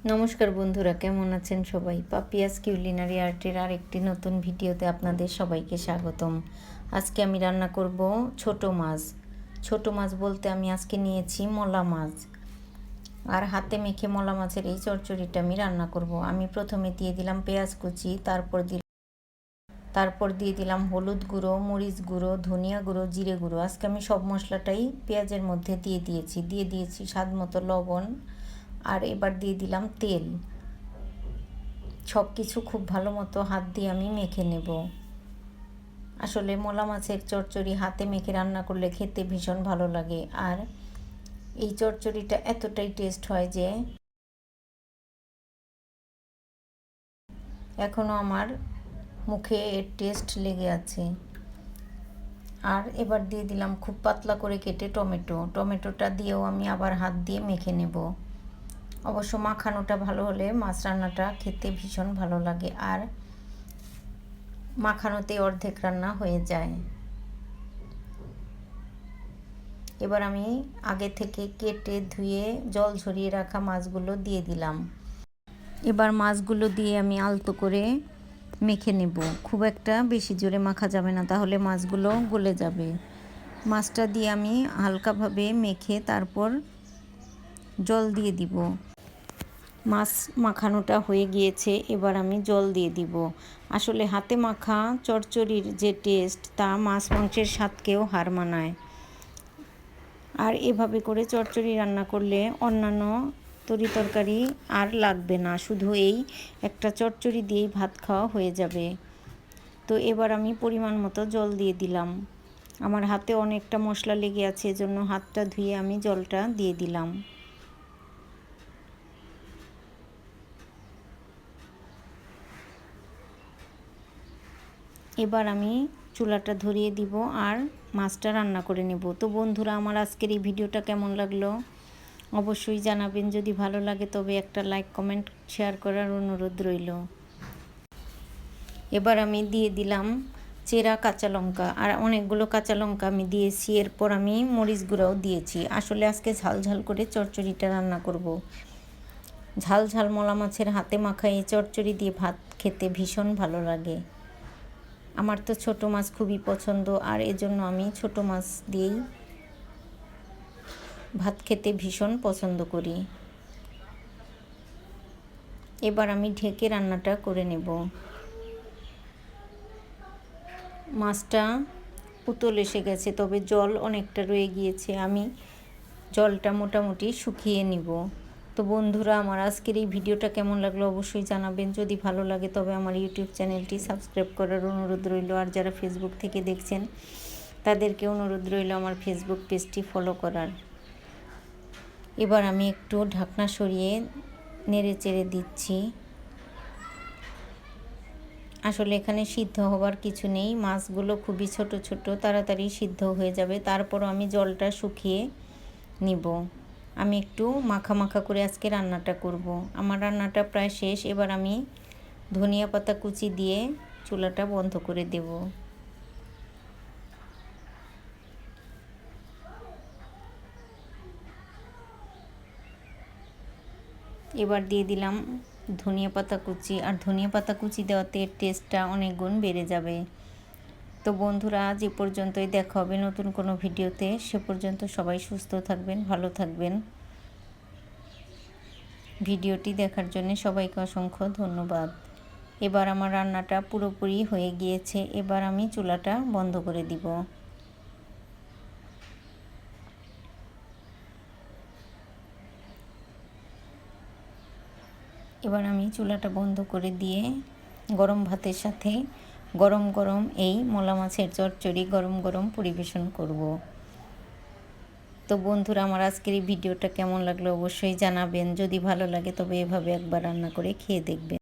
নমস্কার বন্ধুরা, কেমন আছেন সবাই? পাপিয়াস কিউলিনারি আর্টের আরেকটি নতুন ভিডিওতে আপনাদের সবাইকে স্বাগতম। আজকে আমি রান্না করব ছোট মাছ। ছোট মাছ বলতে আমি আজকে নিয়েছি মলা মাছ, আর হাতে মেখে মলা মাছের এই চচ্চড়িটা আমি রান্না করব। আমি প্রথমে দিয়ে দিলাম পেঁয়াজ কুচি, তারপর দিয়ে দিলাম হলুদ গুঁড়ো, মরিচ গুঁড়ো, ধনিয়া গুঁড়ো, জিরে গুঁড়ো। আজকে আমি সব মশলাটাই পেঁয়াজের মধ্যে দিয়ে দিয়েছি স্বাদ মতো লবণ, আর এবার দিয়ে দিলাম তেল। সব কিছু খুব ভালো মতো হাত দিয়ে আমি মেখে নেব। আসলে মলা মাছের চচ্চড়ি হাতে মেখে রান্না করলে খেতে ভীষণ ভালো লাগে, আর এই চচ্চড়িটা এতটাই টেস্ট হয় যে এখনও আমার মুখে এর টেস্ট লেগে আছে। আর এবার দিয়ে দিলাম খুব পাতলা করে কেটে টমেটোটা দিয়েও আমি আবার হাত দিয়ে মেখে নেব। অবশ্য মাখানোটা ভালো হলে মাছ রান্নাটা খেতে ভীষণ ভালো লাগে, আর মাখানোতে অর্ধেক রান্না হয়ে যায়। এবার আমি আগে থেকে কেটে ধুয়ে জল ঝরিয়ে রাখা মাছগুলো দিয়ে দিলাম। এবার মাছগুলো দিয়ে আমি আলতো করে মেখে নেব। খুব একটা বেশি জোরে মাখা যাবে না, তাহলে মাছগুলো গলে যাবে। মাছটা দিয়ে আমি হালকাভাবে মেখে তারপর জল দিয়ে দিব। মাছ মাখানোটা হয়ে গিয়েছে, এবার আমি জল দিয়ে দিব। আসলে হাতে মাখা চচ্চড়ির যে টেস্ট, তা মাছ মাংসের স্বাদকেও হার মানায়। আর এভাবে করে চচ্চড়ি রান্না করলে অন্যান্য তরকারি আর লাগবে না, শুধু এই একটা চচ্চড়ি দিয়েই ভাত খাওয়া হয়ে যাবে। তো এবার আমি পরিমাণ মতো জল দিয়ে দিলাম। আমার হাতে অনেকটা মশলা লেগে আছে, এজন্য হাতটা ধুয়ে আমি জলটা দিয়ে দিলাম। এবার আমি চুলাটা ধরিয়ে দিব আর মাছটা রান্না করে নেব। তো বন্ধুরা, আমার আজকের এই ভিডিওটা কেমন লাগলো অবশ্যই জানাবেন। যদি ভালো লাগে তবে একটা লাইক, কমেন্ট, শেয়ার করার অনুরোধ রইল। এবার আমি দিয়ে দিলাম চেরা কাঁচা লঙ্কা, আর অনেকগুলো কাঁচা লঙ্কা আমি দিয়েছি। এরপর আমি মরিচ গুঁড়াও দিয়েছি। আসলে আজকে ঝাল ঝাল করে চচ্চড়িটা রান্না করব। ঝাল ঝাল মলা মাছের হাতে মাখা এই চচ্চড়ি দিয়ে ভাত খেতে ভীষণ ভালো লাগে। আমার তো ছোট মাছ খুবই পছন্দ, আর এজন্য আমি ছোট মাছ দিয়েই ভাত খেতে ভীষণ পছন্দ করি। এবার আমি ঢেকে রান্নাটা করে নেব। মাছটা উতল এসে গেছে, তবে জল অনেকটা রয়ে গিয়েছে। আমি জলটা মোটামুটি শুকিয়ে নিব। তো বন্ধুরা, আমার আজকের এই ভিডিওটা কেমন লাগলো অবশ্যই জানাবেন। যদি ভালো লাগে তবে আমার ইউটিউব চ্যানেলটি সাবস্ক্রাইব করার অনুরোধ রইল, আর যারা ফেসবুক থেকে দেখছেন তাদেরকে অনুরোধ রইল আমার ফেসবুক পেজটি ফলো করার। এবার আমি একটু ঢাকনা সরিয়ে নেড়ে চেড়ে দিচ্ছি। আসলে এখানে সিদ্ধ হবার কিছু নেই, মাছগুলো খুবই ছোট ছোট, তাড়াতাড়ি সিদ্ধ হয়ে যাবে। তারপরও আমি জলটা শুকিয়ে নিব। আমি একটু মাখা মাখা করে আজকে রান্নাটা করব। আমার রান্নাটা প্রায় শেষ। এবার আমি ধনিয়া পাতা কুচি দিয়ে চুলাটা বন্ধ করে দেব। এবার দিয়ে দিলাম ধনিয়া পাতা কুচি, আর ধনিয়া পাতা কুচি দেওয়াতে এর টেস্টটা অনেক গুণ বেড়ে যাবে। তো বন্ধুরা, আজ এ পর্যন্তই। দেখা হবে নতুন কোনো ভিডিওতে। সে পর্যন্ত সবাই সুস্থ থাকবেন, ভালো থাকবেন। ভিডিওটি দেখার জন্য সবাইকে অসংখ্য ধন্যবাদ। এবার আমার রান্নাটা পুরোপুরি হয়ে গিয়েছে। এবার আমি চুলাটা বন্ধ করে দিব। এবার আমি চুলাটা বন্ধ করে দিয়ে গরম ভাতের সাথে গরম গরম এই মলা মাছের চচ্চড়ি গরম গরম পরিবেশন করব। তো বন্ধুরা, আমার আজকের এই ভিডিওটা কেমন লাগলো অবশ্যই জানাবেন। যদি ভালো লাগে তবে এভাবে একবার রান্না করে খেয়ে দেখবেন।